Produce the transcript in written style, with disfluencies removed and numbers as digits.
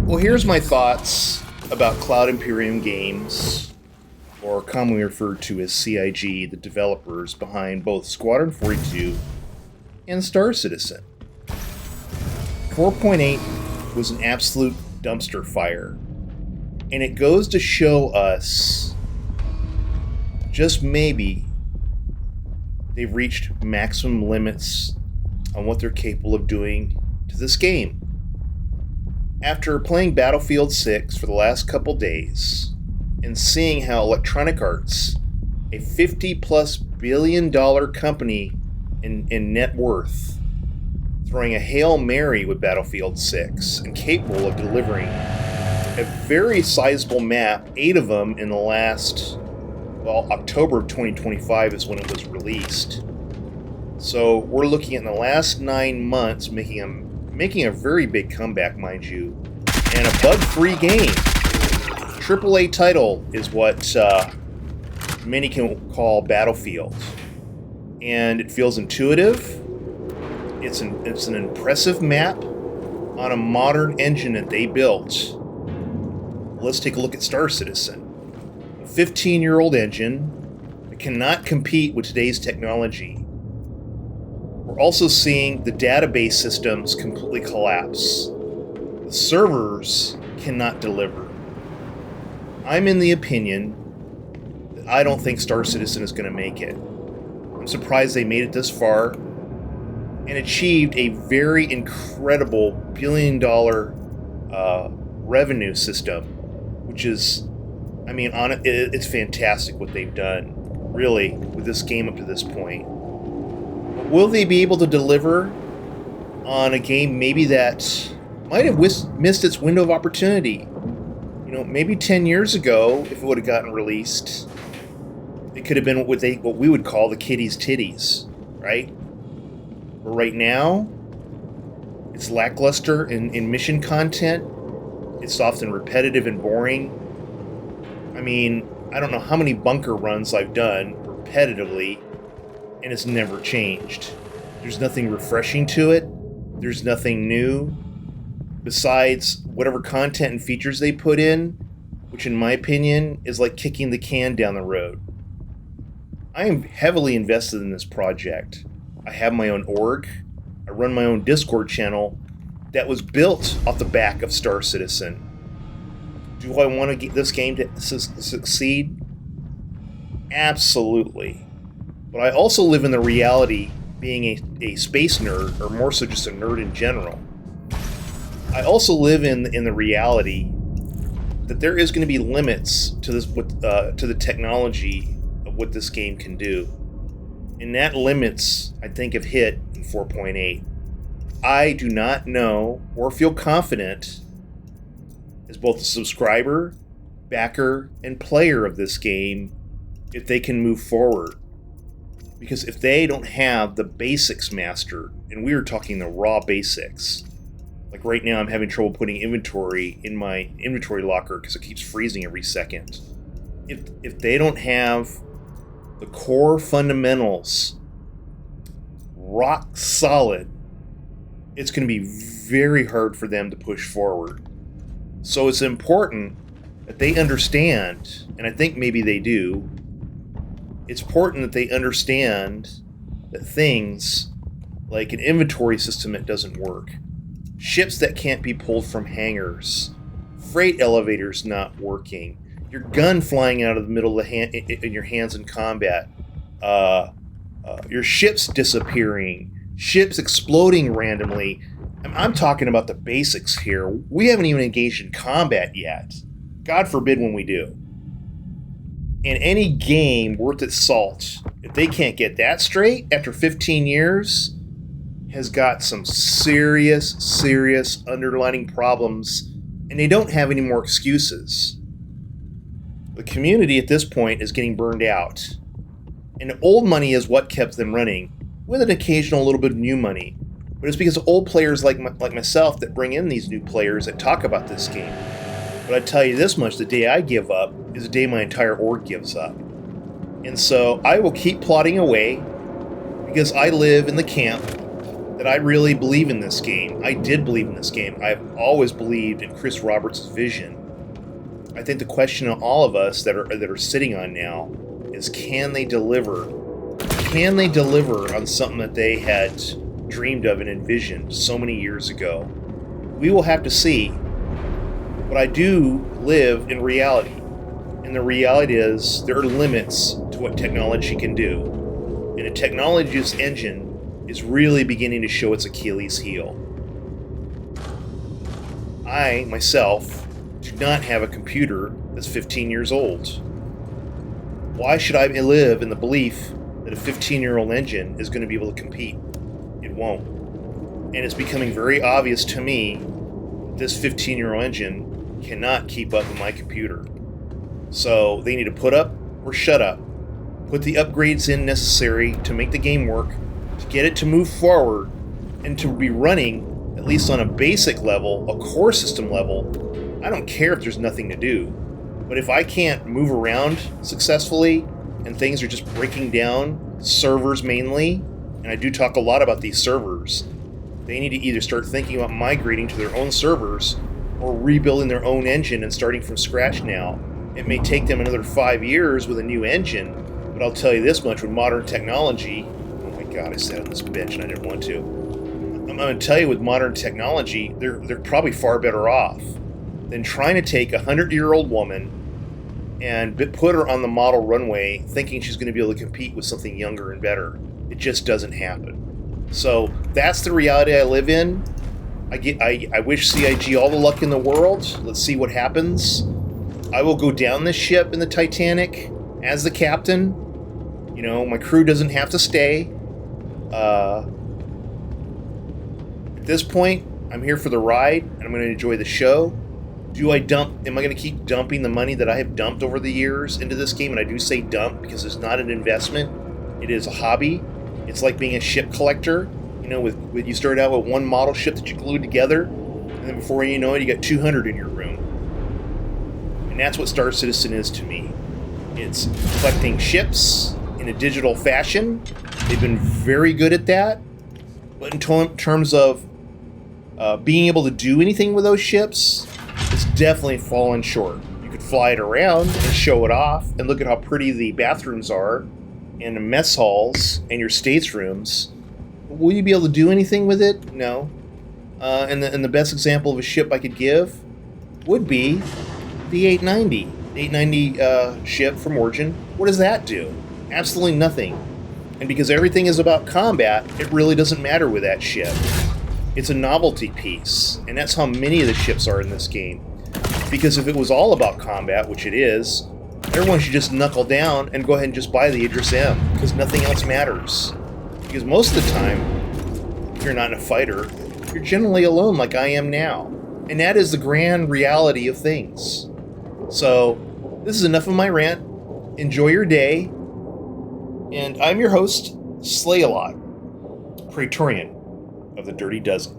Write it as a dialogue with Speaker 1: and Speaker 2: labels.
Speaker 1: Well, here's my thoughts about Cloud Imperium Games, or commonly referred to as CIG, the developers behind both Squadron 42 and Star Citizen. 4.8 was an absolute dumpster fire, and it goes to show us just maybe they've reached maximum limits on what they're capable of doing to this game. After playing Battlefield 6 for the last couple days and seeing how Electronic Arts, a $50+ billion company in net worth, throwing a Hail Mary with Battlefield 6 and capable of delivering a very sizable map, 8 of them in the last, October of 2025 is when it was released. So we're looking at in the last 9 months making a very big comeback, mind you, and a bug-free game. AAA title is what many can call Battlefield, and it feels intuitive. It's an impressive map on a modern engine that they built. Let's take a look at Star Citizen, a 15-year-old engine that cannot compete with today's technology. We're also seeing the database systems completely collapse. The servers cannot deliver. I'm in the opinion that I don't think Star Citizen is going to make it. I'm surprised they made it this far and achieved a very incredible billion-dollar revenue system, which is, it's fantastic what they've done, really, with this game up to this point. Will they be able to deliver on a game maybe that might have missed its window of opportunity? Maybe 10 years ago, if it would have gotten released, it could have been what we would call the kiddies' titties, right? But right now, it's lackluster in mission content. It's often repetitive and boring. I don't know how many bunker runs I've done repetitively, and it's never changed. There's nothing refreshing to it. There's nothing new besides whatever content and features they put in, which in my opinion is like kicking the can down the road. I am heavily invested in this project. I have my own org. I run my own Discord channel that was built off the back of Star Citizen. Do I want to get this game to succeed? Absolutely. But I also live in the reality, being a space nerd, or more so just a nerd in general. I also live in the reality that there is going to be limits to this to the technology of what this game can do. And that limits, I think, have hit in 4.8. I do not know or feel confident as both a subscriber, backer, and player of this game if they can move forward. Because if they don't have the basics mastered, and we are talking the raw basics, like right now I'm having trouble putting inventory in my inventory locker because it keeps freezing every second. If they don't have the core fundamentals rock solid, it's going to be very hard for them to push forward. So it's important that they understand, and I think maybe they do, it's important that they understand that things like an inventory system that doesn't work, ships that can't be pulled from hangars, freight elevators not working, your gun flying out of the middle of the hand in your hands in combat, your ships disappearing, ships exploding randomly. I'm talking about the basics here. We haven't even engaged in combat yet. God forbid when we do. In any game worth its salt, if they can't get that straight after 15 years, has got some serious underlying problems, and they don't have any more excuses. The community at this point is getting burned out, and old money is what kept them running, with an occasional little bit of new money. But it's because of old players like myself that bring in these new players that talk about this game. But I tell you this much, the day I give up is the day my entire org gives up. And so I will keep plodding away because I live in the camp that I really believe in this game. I did believe in this game. I've always believed in Chris Roberts' vision. I think the question of all of us that are sitting on now is, can they deliver? Can they deliver on something that they had dreamed of and envisioned so many years ago? We will have to see. But I do live in reality. And the reality is there are limits to what technology can do. And a technology's engine is really beginning to show its Achilles heel. I, myself, do not have a computer that's 15 years old. Why should I live in the belief that a 15-year-old engine is going to be able to compete? It won't. And it's becoming very obvious to me that this 15-year-old engine cannot keep up with my computer. So they need to put up or shut up. Put the upgrades in necessary to make the game work, to get it to move forward, and to be running, at least on a basic level, a core system level. I don't care if there's nothing to do. But if I can't move around successfully, and things are just breaking down, servers mainly, and I do talk a lot about these servers, they need to either start thinking about migrating to their own servers or rebuilding their own engine and starting from scratch now. It may take them another 5 years with a new engine, but I'll tell you this much, with modern technology, oh my god, I sat on this bench and I didn't want to. I'm going to tell you, with modern technology, they're probably far better off than trying to take a 100-year-old woman and put her on the model runway thinking she's going to be able to compete with something younger and better. It just doesn't happen. So that's the reality I live in. I wish CIG all the luck in the world. Let's see what happens. I will go down this ship in the Titanic as the captain. You know, my crew doesn't have to stay. At this point, I'm here for the ride, and I'm going to enjoy the show. Am I going to keep dumping the money that I have dumped over the years into this game? And I do say dump because it's not an investment. It is a hobby. It's like being a ship collector. You know, with you start out with one model ship that you glued together, and then before you know it, you got 200 in your room. And that's what Star Citizen is to me. It's collecting ships in a digital fashion. They've been very good at that. But in terms of being able to do anything with those ships, it's definitely fallen short. You could fly it around and show it off and look at how pretty the bathrooms are and the mess halls and your staterooms. But will you be able to do anything with it? No. And the best example of a ship I could give would be the 890. The 890 ship from Origin. What does that do? Absolutely nothing. And because everything is about combat, it really doesn't matter with that ship. It's a novelty piece, and that's how many of the ships are in this game. Because if it was all about combat, which it is, everyone should just knuckle down and go ahead and just buy the Idris M, because nothing else matters. Because most of the time, if you're not a fighter, you're generally alone like I am now. And that is the grand reality of things. So, this is enough of my rant. Enjoy your day. And I'm your host, Slay-A-Lot, Praetorian of the Dirty Dozen.